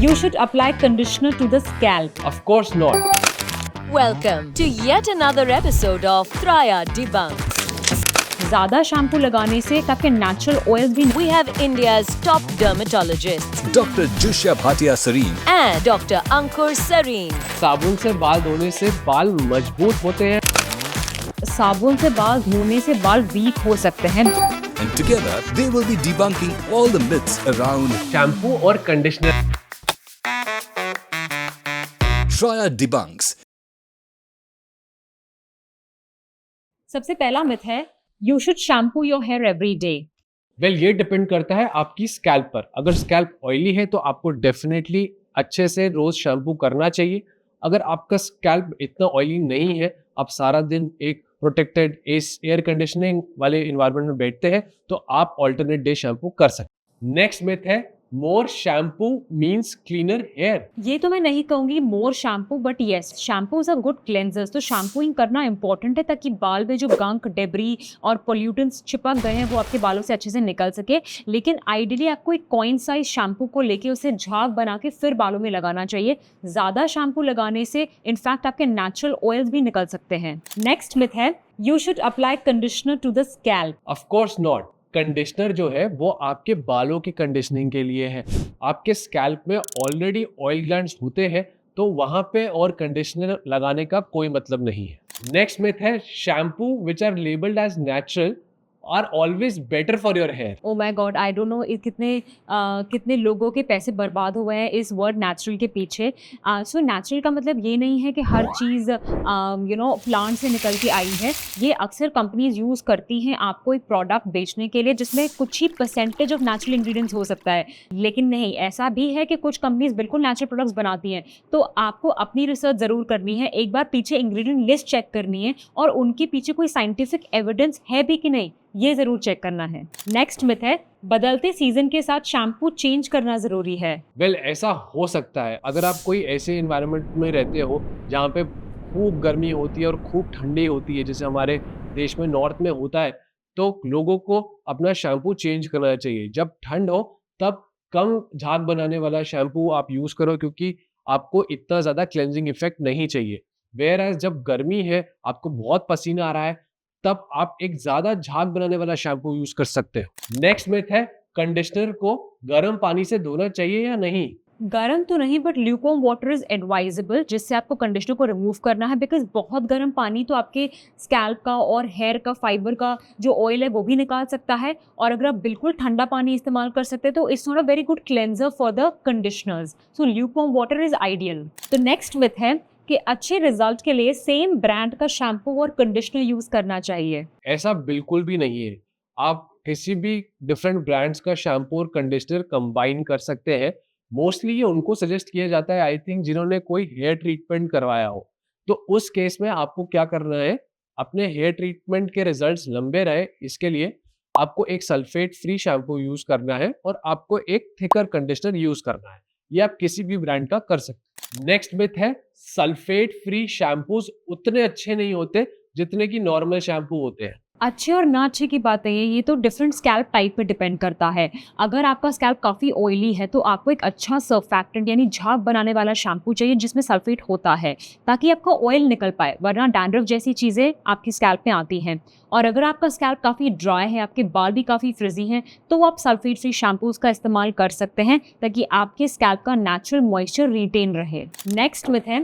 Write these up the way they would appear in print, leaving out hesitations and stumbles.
You should apply conditioner to the scalp. Of course not. Welcome to yet another episode of Traya Debunks. ज़्यादा shampoo लगाने से आपके natural oil भी We have India's top dermatologists Dr. Jushya Bhatia Sareen. and Dr. Ankur Sareen. साबुन से बाल धोने से बाल मजबूत होते हैं। साबुन से बाल धोने से बाल वीक हो सकते हैं। And together, they will be debunking all the myths around shampoo और कंडीशनर। Traya Debunks. सबसे पहला मिथ है you should shampoo your hair every day. Well ये डिपेंड करता है आपकी स्कैल्प पर। अगर स्कैल्प ऑयली है तो आपको डेफिनेटली अच्छे से रोज शैम्पू करना चाहिए। अगर आपका स्कैल्प इतना ऑयली नहीं है, आप सारा दिन एक प्रोटेक्टेड एयर कंडीशनिंग वाले इन्वायरमेंट में बैठते हैं, तो आप ऑल्टरनेट डे शैम्पू कर सकते। नेक्स्ट मिथ है more shampoo means cleaner hair. ये तो मैं नहीं कहूँगी more shampoo, but yes shampoo is a good cleansers. तो शैम्पूइंग करना इंपॉर्टेंट है ताकि बाल में जो गंक, डेब्री और पोल्यूटेंट्स चिपक गए हैं वो आपके बालों से अच्छे से निकल सके। लेकिन आइडियली आपको एक कॉइन साइज शैम्पू को लेके उसे झाग बना के फिर बालों में लगाना चाहिए। ज़्यादा शैम्पू लगाने से इनफैक्ट आपके नेचुरल ऑयल्स भी निकल सकते हैं। नेक्स्ट मिथ है you should apply conditioner to the scalp. Of course not. Conditioner जो है वो आपके बालों की कंडीशनिंग के लिए है। आपके स्कैल्प में ऑलरेडी ऑयल ग्लैंड्स होते हैं, तो वहां पे और कंडीशनर लगाने का कोई मतलब नहीं है। नेक्स्ट मिथ है shampoo which are labelled as natural are always better for your hair. Oh my god, I don't know कितने लोगों के पैसे बर्बाद हुए हैं इस वर्ड नेचुरल के पीछे। सो नेचुरल का मतलब ये नहीं है कि हर चीज़ प्लांट से निकल के आई है। ये अक्सर कंपनीज यूज़ करती हैं आपको एक प्रोडक्ट बेचने के लिए जिसमें कुछ ही परसेंटेज ऑफ नेचुरल इंग्रेडिएंट्स हो सकता है। लेकिन नहीं, ऐसा भी है कि कुछ कंपनीज बिल्कुल नेचुरल प्रोडक्ट्स बनाती हैं। तो आपको अपनी रिसर्च ज़रूर करनी है, एक बार पीछे इंग्रेडिएंट लिस्ट चेक करनी है और उनके पीछे कोई साइंटिफिक एविडेंस है भी कि नहीं, ये जरूर चेक करना है। नेक्स्ट मिथ है बदलते सीजन के साथ शैम्पू चेंज करना जरूरी है। वेल ऐसा हो सकता है अगर आप कोई ऐसे इन्वायरमेंट में रहते हो जहाँ पे खूब गर्मी होती है और खूब ठंडी होती है, जैसे हमारे देश में नॉर्थ में होता है, तो लोगों को अपना शैम्पू चेंज करना चाहिए। जब ठंड हो तब कम झाग बनाने वाला शैम्पू आप यूज़ करो, क्योंकि आपको इतना ज़्यादा क्लेंजिंग इफेक्ट नहीं चाहिए। वेयर एज जब गर्मी है, आपको बहुत पसीना आ रहा है, तब आप एक ज़्यादा झाग बनाने वाला शैम्पू यूज़ कर सकते हो। नेक्स्ट मिथ है कंडीशनर को गर्म पानी से धोना चाहिए या नहीं। गर्म तो नहीं, but lukewarm water is advisable, जिससे आपको कंडीशनर को रिमूव करना है। बिकॉज बहुत गर्म पानी तो आपके स्कैल्प का और हेयर का फाइबर का जो ऑयल है वो भी निकाल सकता है। और अगर आप बिल्कुल ठंडा पानी इस्तेमाल कर सकते हैं तो it's not a very good cleanser for the conditioners. So lukewarm water is ideal. तो नेक्स्ट मिथ है कि अच्छे रिजल्ट के लिए सेम ब्रांड का शैम्पू और कंडीशनर यूज करना चाहिए। ऐसा बिल्कुल भी नहीं है। आप किसी भी डिफरेंट ब्रांड्स का शैम्पू और कंडीशनर कंबाइन कर सकते हैं। मोस्टली ये उनको सजेस्ट किया जाता है, आई थिंक, जिन्होंने कोई हेयर ट्रीटमेंट करवाया हो। तो उस केस में आपको क्या करना है, अपने हेयर ट्रीटमेंट के रिजल्ट्स लंबे रहे, इसके लिए आपको एक सल्फेट फ्री शैम्पू यूज करना है और आपको एक थिकर कंडीशनर यूज करना है। ये आप किसी भी ब्रांड का कर सकते हैं। नेक्स्ट मिथ है सल्फेट फ्री शैम्पूज उतने अच्छे नहीं होते जितने की नॉर्मल शैम्पू होते हैं। अच्छे और ना अच्छे की बात है, ये तो डिफरेंट स्कैल्प टाइप पे डिपेंड करता है। अगर आपका स्कैल्प काफ़ी ऑयली है तो आपको एक अच्छा सर्फैक्टेंट यानी झाग बनाने वाला शैम्पू चाहिए जिसमें सल्फेट होता है, ताकि आपका ऑयल निकल पाए, वरना डैंड्रफ जैसी चीज़ें आपकी स्कैल्प में आती हैं। और अगर आपका स्कैल्प काफ़ी ड्राई है, आपके बाल भी काफ़ी फ्रिजी हैं, तो आप सल्फेट फ्री शैम्पूज का इस्तेमाल कर सकते हैं ताकि आपके स्कैल्प का नेचुरल मॉइस्चर रिटेन रहे। नेक्स्ट मिथ है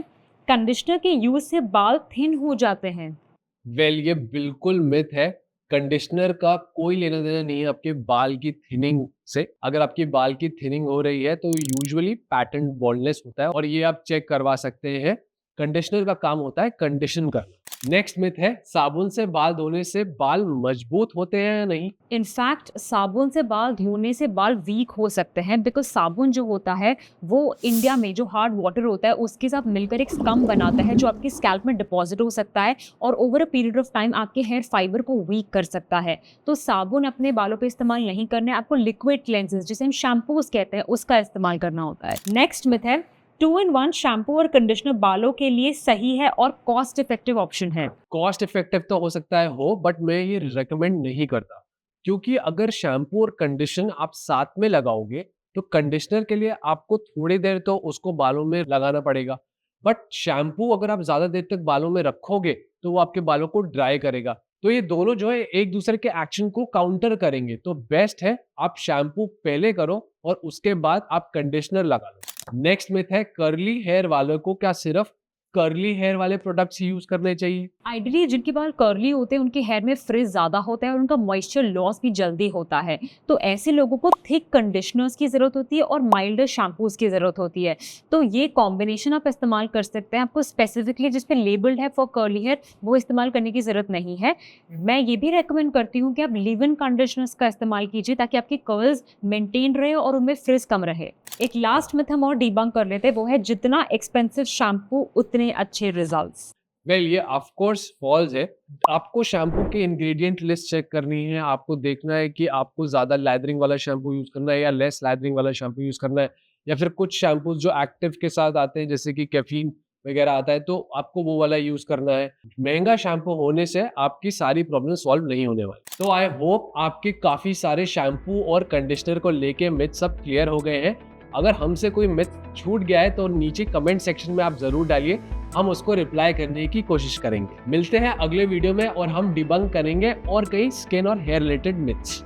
कंडीशनर के यूज से बाल थिन हो जाते हैं। वेल ये बिल्कुल मिथ है। कंडीशनर का कोई लेना देना नहीं है आपके बाल की थिनिंग से। अगर आपकी बाल की थिनिंग हो रही है तो यूजुअली पैटर्न बॉल्डनेस होता है और ये आप चेक करवा सकते हैं। कंडीशनर का काम होता है कंडीशन करना। नेक्स्ट मिथ है साबुन से बाल धोने से बाल मजबूत होते हैं या नहीं। इनफैक्ट साबुन से बाल धोने से बाल वीक हो सकते हैं, बिकॉज साबुन जो होता है वो इंडिया में जो हार्ड वाटर होता है उसके साथ मिलकर एक स्कम बनाता है जो आपके स्कैल्प में डिपॉजिट हो सकता है और over a period of time आपके हेयर फाइबर को वीक कर सकता है। तो साबुन अपने बालों पे इस्तेमाल नहीं करना है, आपको लिक्विड क्लेंसेस जिसे हम शैम्पूज कहते हैं उसका इस्तेमाल करना होता है। नेक्स्ट मिथ है 2-in-1 शैम्पू और कंडीशनर बालों के लिए सही है और कॉस्ट इफेक्टिव ऑप्शन है। कॉस्ट इफेक्टिव तो हो सकता है हो, बट मैं ये रिकमेंड नहीं करता, क्योंकि अगर शैम्पू और कंडीशन आप साथ में लगाओगे तो कंडीशनर के लिए आपको थोड़ी देर तो उसको बालों में लगाना पड़ेगा, बट शैम्पू अगर आप ज़्यादा देर तक बालों में रखोगे तो वो आपके बालों को ड्राई करेगा। तो ये दोनों जो है एक दूसरे के एक्शन को काउंटर करेंगे। तो बेस्ट है आप शैम्पू पहले करो और उसके बाद आप कंडीशनर लगा लो। नेक्स्ट मिथ है कर्ली हेयर वालों को क्या सिर्फ कर्ली हेयर वाले प्रोडक्ट्स यूज करने चाहिए? आइडियली जिनके बाल कर्ली होते हैं उनके हेयर में फ्रिज ज़्यादा होता है और उनका मॉइस्चर लॉस भी जल्दी होता है, तो ऐसे लोगों को थिक कंडीशनर्स की ज़रूरत होती है और माइल्डर शैम्पूज़ की ज़रूरत होती है। तो ये कॉम्बिनेशन आप इस्तेमाल कर सकते हैं। आपको स्पेसिफिकली जिस पे लेबल्ड है फॉर कर्ली हेयर वो इस्तेमाल करने की ज़रूरत नहीं है। मैं ये भी रेकमेंड करती हूँ कि आप लिव इन कंडीशनर्स का इस्तेमाल कीजिए ताकि आपके कर्ल्स मेंटेन रहे और उनमें फ्रिज कम रहे। एक लास्ट मिथ हम और डिबंक कर लेते हैं, वो है जितना एक्सपेंसिव शैम्पू उतने अच्छे रिजल्ट्स। वेल ये ऑफ कोर्स फॉल्स है। आपको शैम्पू की इंग्रेडिएंट लिस्ट चेक करनी है, आपको देखना है कि आपको ज़्यादा लैदरिंग वाला शैम्पू यूज़ करना है या लेस लैदरिंग वाला शैम्पू यूज़ करना है, या फिर कुछ शैम्पूज जो एक्टिव के साथ आते हैं जैसे कि कैफीन वगैरह आता है तो आपको वो वाला यूज़ करना है। महंगा शैम्पू होने से आपकी सारी प्रॉब्लम सॉल्व नहीं होने वाली। तो आई होप आपके काफ़ी सारे शैम्पू और कंडीशनर को लेके मिथ सब क्लियर हो गए हैं। अगर हमसे कोई मिथ छूट गया है तो नीचे कमेंट सेक्शन में आप ज़रूर डालिए, हम उसको रिप्लाई करने की कोशिश करेंगे। मिलते हैं अगले वीडियो में और हम डिबंक करेंगे और कई स्किन और हेयर रिलेटेड मिथ्स।